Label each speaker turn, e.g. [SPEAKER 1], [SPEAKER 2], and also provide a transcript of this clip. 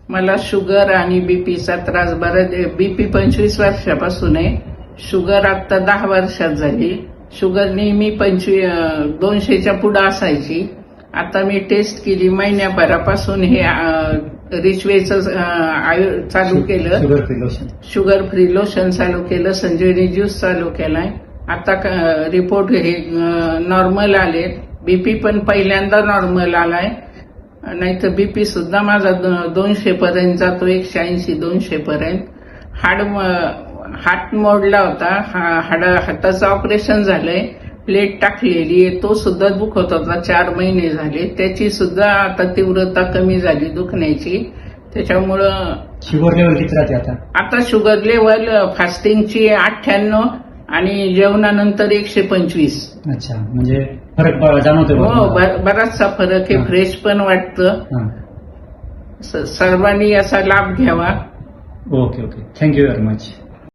[SPEAKER 1] मला शुगर आणि बीपीचा त्रास बराच बीपी 25 वर्षापासून आहे. शुगर आता 10 वर्षात झाली. शुगर नेहमी 200च्या पुढे असायची. आता मी टेस्ट केली महिन्याभरापासून हे रिचवेचं चालू केलं. शुगर फ्री लोशन चालू केलं. संजीवनी ज्यूस चालू केलाय. आता रिपोर्ट हे नॉर्मल आले. बीपी पण पहिल्यांदा नॉर्मल आलाय. नाहीतर बीपी सुद्धा माझा 200 पर्यंत जातो. 180-200 पर्यंत. हात मोडला होता. हाताचं ऑपरेशन झालंय. प्लेट टाकलेली आहे. तो सुद्धा दुखत होता. 4 महिने झाले. त्याची सुद्धा आता तीव्रता कमी झाली दुखण्याची. त्याच्यामुळं
[SPEAKER 2] शुगर लेवल किती राहते
[SPEAKER 1] आता शुगर लेवल फास्टिंगची 98 आणि जेवणानंतर 125.
[SPEAKER 2] अच्छा, म्हणजे फरक जाणवतो.
[SPEAKER 1] हो, बराचसा फरक आहे. फ्रेश पण वाटतं. सर्वांनी याचा लाभ घ्यावा.
[SPEAKER 2] ओके. Thank you very much.